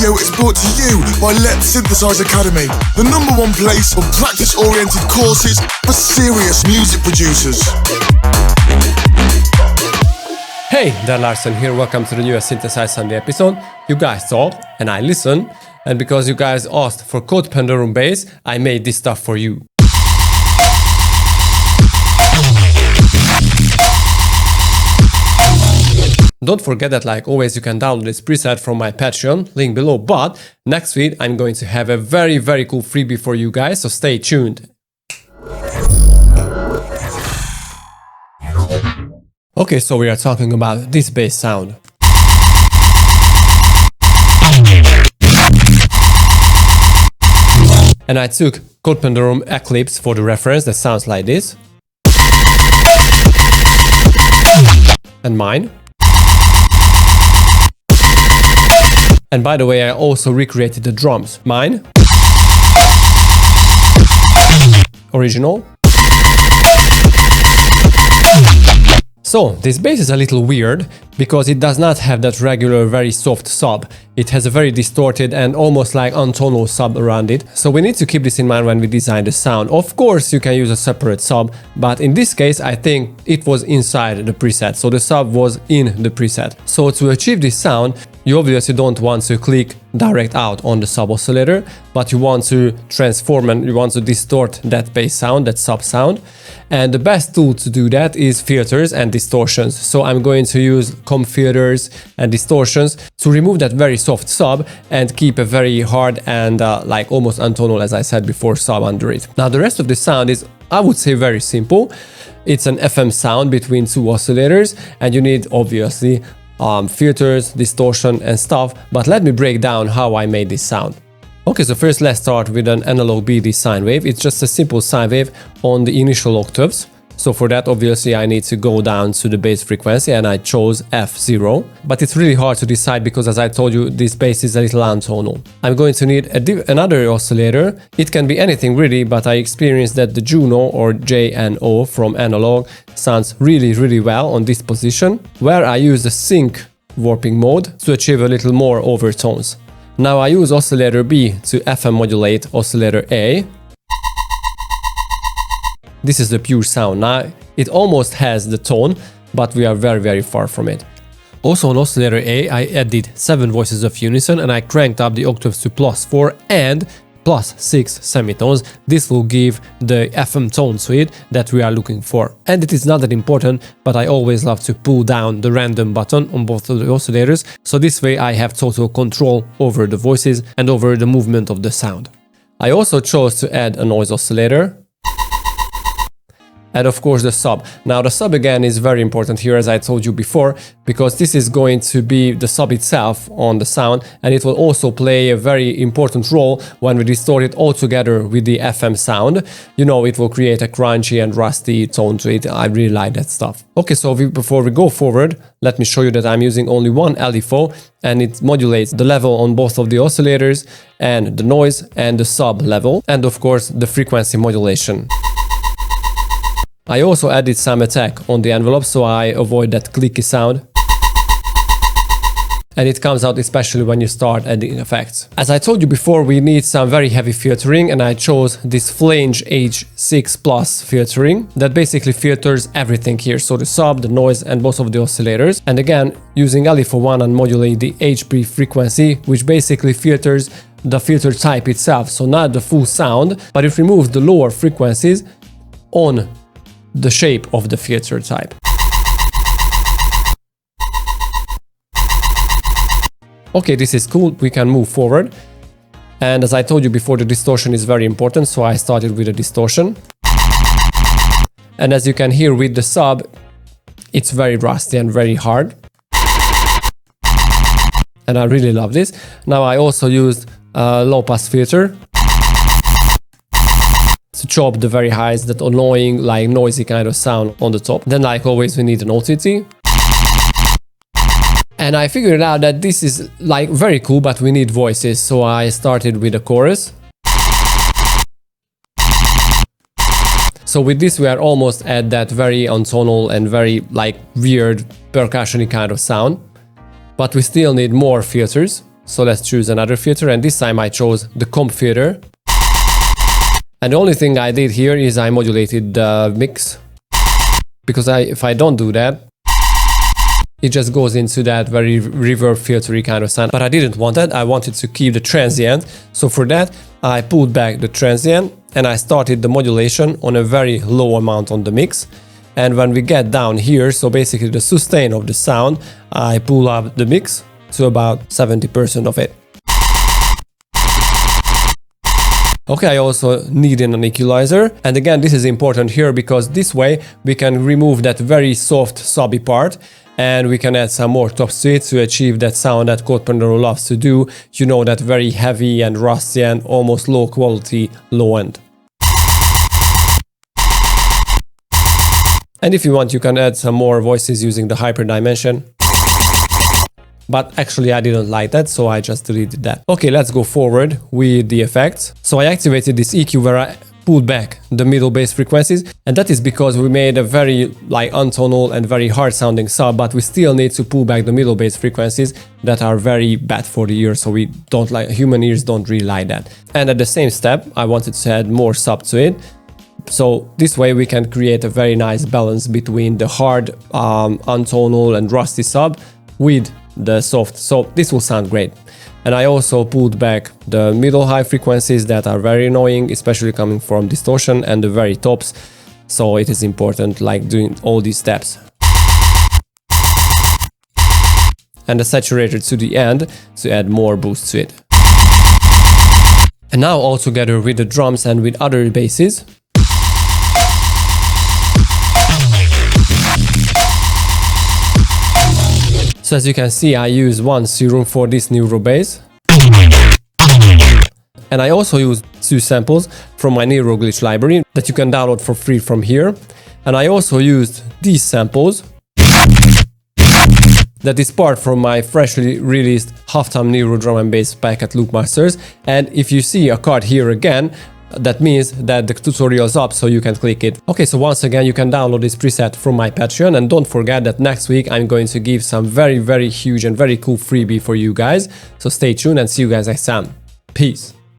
video is brought to you by Letsynthesize Academy, the #1 place for practice-oriented courses for serious music producers. Hey, Dan Larson here, welcome to the newest Synthesize Sunday episode. You guys talk, and I listen, and because you guys asked for code Pandorum bass, I made this stuff for you. Don't forget that, like always, you can download this preset from my Patreon, link below, but next week I'm going to have a very cool freebie for you guys, so stay tuned. Okay, so we are talking about this bass sound. And I took Code Pandorum Eclipse for the reference that sounds like this. And mine. And by the way, I also recreated the drums. Mine. Original. So, this bass is a little weird because it does not have that regular, very soft sub. It has a very distorted and almost like untonal sub around it. So we need to keep this in mind when we design the sound. Of course, you can use a separate sub, but in this case, I think it was inside the preset. So the sub was in the preset. So to achieve this sound, you obviously don't want to click direct out on the sub oscillator, but you want to transform and you want to distort that bass sound, that sub sound. And the best tool to do that is filters and distortions. So I'm going to use comb filters and distortions to remove that very soft sub and keep a very hard and like almost untonal, as I said before, sub under it. Now the rest of the sound is, I would say, very simple. It's an FM sound between two oscillators, and you need obviously filters, distortion and stuff, but let me break down how I made this sound. Okay, so first let's start with an analog BD sine wave. It's just a simple sine wave on the initial octaves. So for that, obviously, I need to go down to the bass frequency, and I chose F0. But it's really hard to decide because, as I told you, this bass is a little untonal. I'm going to need another oscillator. It can be anything really, but I experienced that the Juno or JNO from analog sounds really well on this position, where I use the sync warping mode to achieve a little more overtones. Now I use oscillator B to FM modulate oscillator A. This is the pure sound. Now it almost has the tone, but we are very far from it. Also on oscillator A, I added 7 voices of unison and I cranked up the octaves to +4 and +6 semitones. This will give the FM tone to it that we are looking for. And it is not that important, but I always love to pull down the random button on both of the oscillators. So this way I have total control over the voices and over the movement of the sound. I also chose to add a noise oscillator. And of course the sub. Now the sub again is very important here, as I told you before, because this is going to be the sub itself on the sound, and it will also play a very important role when we distort it all together with the FM sound. You know, it will create a crunchy and rusty tone to it. I really like that stuff. Okay, so before we go forward, let me show you that I'm using only one LFO, and it modulates the level on both of the oscillators and the noise and the sub level, and of course the frequency modulation. I also added some attack on the envelope, so I avoid that clicky sound. And it comes out especially when you start adding effects. As I told you before, we need some very heavy filtering, and I chose this flange H6 Plus filtering that basically filters everything here. So the sub, the noise and both of the oscillators. And again, using LFO1 and modulate the HP frequency, which basically filters the filter type itself. So not the full sound, but it removes the lower frequencies on the shape of the filter type. Okay, this is cool, we can move forward. And as I told you before, the distortion is very important, so I started with a distortion. And as you can hear with the sub, it's very rusty and very hard. And I really love this. Now I also used a low pass filter to chop the very highs, that annoying, like noisy kind of sound on the top. Then, like always, we need an OTT. And I figured out that this is like very cool, but we need voices. So I started with a chorus. So with this we are almost at that very untonal and very like weird percussion-y kind of sound. But we still need more filters. So let's choose another filter, and this time I chose the comp filter. And the only thing I did here is I modulated the mix, because if I don't do that, it just goes into that very reverb filtery kind of sound. But I didn't want that, I wanted to keep the transient. So for that, I pulled back the transient and I started the modulation on a very low amount on the mix. And when we get down here, so basically the sustain of the sound, I pull up the mix to about 70% of it. Okay, I also need an equalizer, and again this is important here because this way we can remove that very soft subby part and we can add some more tops to it to achieve that sound that Pandorum loves to do, you know, that very heavy and rusty and almost low quality low end. And if you want, you can add some more voices using the hyper dimension. But actually I didn't like that, so I just deleted that. Okay, let's go forward with the effects. So I activated this EQ where I pulled back the middle bass frequencies, and that is because we made a very untonal and very hard sounding sub, but we still need to pull back the middle bass frequencies that are very bad for the ear, so we don't like, human ears don't really like that. And at the same step, I wanted to add more sub to it. So this way we can create a very nice balance between the hard, untonal and rusty sub with the soft, so this will sound great. And I also pulled back the middle high frequencies that are very annoying, especially coming from distortion, and the very tops, so it is important doing all these steps. And the saturator to the end to add more boost to it. And now all together with the drums and with other basses. So as you can see, I use one serum for this neuro bass. And I also use 2 samples from my Neuro Glitch library that you can download for free from here. And I also used these samples that is part from my freshly released halftime Neuro drum and bass pack at Loopmasters. And if you see a card here again, that means that the tutorial is up, so you can click it. Okay, so once again you can download this preset from my Patreon, and don't forget that next week I'm going to give some very huge and very cool freebie for you guys. So stay tuned and see you guys next time. Peace.